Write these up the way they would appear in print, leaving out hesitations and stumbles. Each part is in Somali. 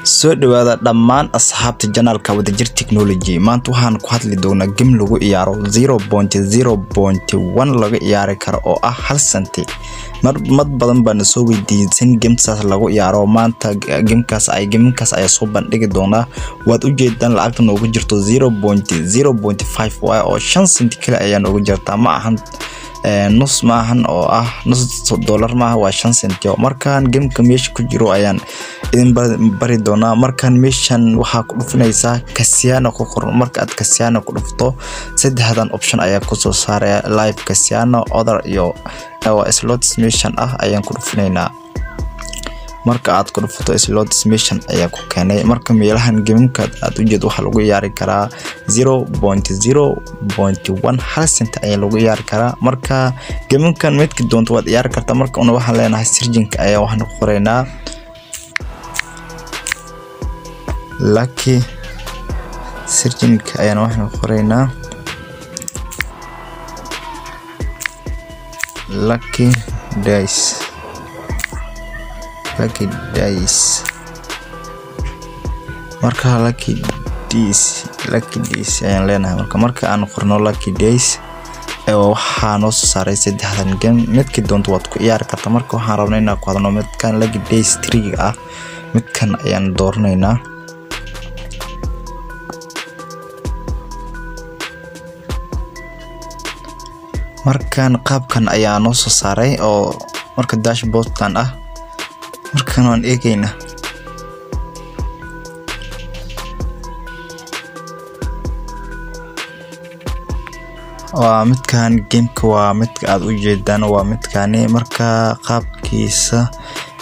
soo dhawaada dhammaan asxaabta janaalka wadajir technology maanta waxaan ku hadli doonaa game lagu ciyaaro 0.0.1 laga ciyaari karo oo ah hal senti mad badan baan soo weydiisan gamesaas lagu ciyaaro maanta gamekaas ay soo bandhigi doonaa waad u jeedaan lacagta noogu jirto 0.0.5 oo 5 senti kale ayaa noogu jirta ma ahan nus maahan oo ah nus dollar ma waa 5 senti markaan gameka meesha ku jiro ayaan idin bari doonaa markaan meeshan waxa ku dhufinaysa Casino ku qoran marka aad Casino ku dhufto saddexdan option ayaa ku soo saaray live Casino other iyo slots meeshan ayaan ku dhufinaynaa marka aad ku dhufto slots meeshan ayaa ku keenay marka meelahan gameka aad u jeed waxa lagu ciyaari karaa 0.0.1 hal senti ayaa lagu ciyaari karaa marka gamekan midkii doonto waad ciyaari kartaa marka una waxaan leenahay searching ayaa waxaan ku qoraynaa lucky searching ayaan waxaan ku qoraynaa lucky days marka lucky days ayaan leenahay marka aan qorno lucky days waxaan noo saaray saddexdan game midkii doonto waad ku ciyaari kartaa marka waxaan rabnaa inaan ku hadno midkan lucky days 3 midkan ayaan doornaynaa markan qaabkan ayaa noo soo saaray oo marka dashboardkan markan aan eegayna waa midkan gameka waa midka aad u jeedaan waa midkani marka qaabkiisa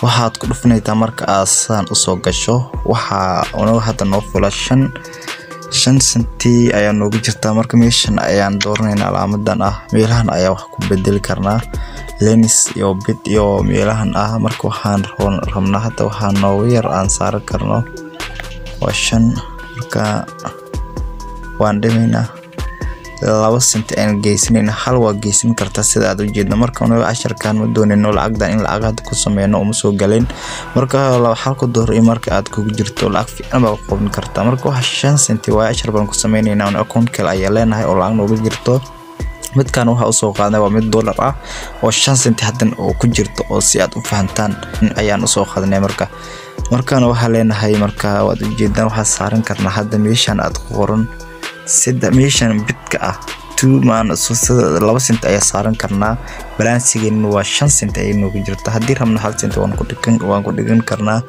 waxaad ku dhufinaysaa marka aasaan u soo gasho waxa oo hadda noo fula 5 senti ayaa noogu jirta marka meeshan ayaan doornaynaa calaamadan meelahan ayaa wax ku bedeli karnaa lens iyo bit iyo meelahan marka waxaan rabnaa hadda waxaan noogu yar aan saar karno waa 5 marka waan dhimaynaa 2 senti aan geysanayna hal waa geysan kartaa sida aad u jeedno marka una 10 kan ma doonayno lacagdan in lacag ku sameeyno uma soo galin marka hal ku door marka aad ku jirto lacag fiican ba qoobin kartaa marka waxa 5 senti waa 10 baan ku sameeynaa on account kale ayaa leenahay oo lacag noogu jirto midkan waxa soo qaaday waa mid dollar oo 5 senti hadan oo ku jirto oo si aad u fahantaan ayaan u soo qaadanay markaan waxa leenahay marka waad u jeedaan waxa saaran karnaa hadda meeshan aad ku qoran sida meeshan bidka 2 maan soo 2 senti ayaa saaran karnaa balansigeena waa 5 senti ay noogu jirto hadii rabno 1 senti waan ku dhigan karnaa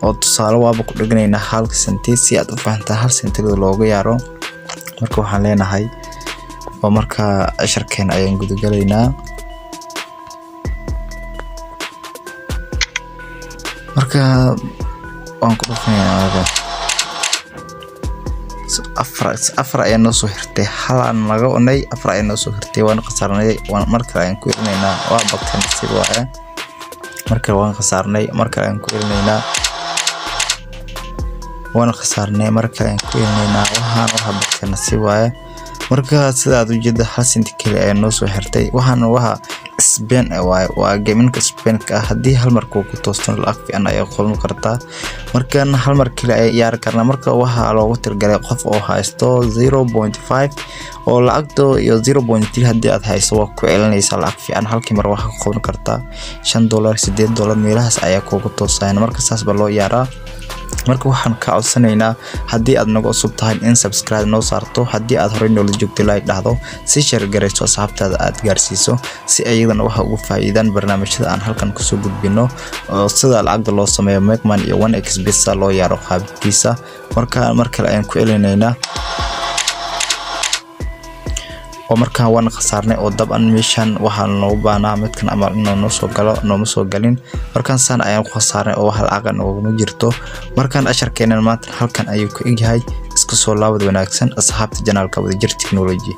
oo tusaale waaba ku dhiganaynaa 1 senti si aad u fahantaan 1 senti looga yaaro marka waxaan leenahay oo marka casharkeen ayaan gudagalaynaa marka waan ku dhufanaynaa afar ayaa noo soo hirtay halaan laga onay afar ayaa noo soo hirtay waan qasaarnay marka aan ku ilinaynaa waa bagtan si waa marka waan qasaarnay marka aan ku ilinaynaa waan qasaarnay marka aan ku ilinaynaa waxaan waxa bagtan si waa marka sida aad u jeedo 1 senti kale ayaa noo soo hirtay waxaan waxa Spain waa gameka Spain hadii hal mar ku toosto lacag fiican ayaa qoran kartaa markaan hal mar kale ay ciyaar karna marka waxa loogu tirgalay qof oo haysto 0.5 oo lacagto iyo 0.3 hadii aad hayso waa ku celinaysa lacag fiican halkii mar waxa qoran kartaa $5 $8 meelahaas ayaa kugu toosayna marka saas ba loo yaaraa marka waxaan ka codsanaynaa hadii aad nagu cusub tahay in subscribe noo saarto hadii aad horey noola joogtay like dhahdo si share gareyso asxaabtaada aad gaarsiiso si ayagana waxa ugu faa'iidaan barnaamijyada aan halkan ku soo gudbino oo sida lacag loo sameeyo Macman iyo 1xbet loo yaaro qaabkiisa marka kale ayaan ku celinaynaa oo marka waan qasaarnay oo daban meeshan waxaan loo baahnaa midkan ama inuu soo galo nooma soo galin markaan san ayaan ku qasaarnay oo hal lacag noogu jirto markaan casharkeenan maanta halkan ayuu ku egyahay isku soo laabad wanaagsan asxaabta janaalka wadajir technology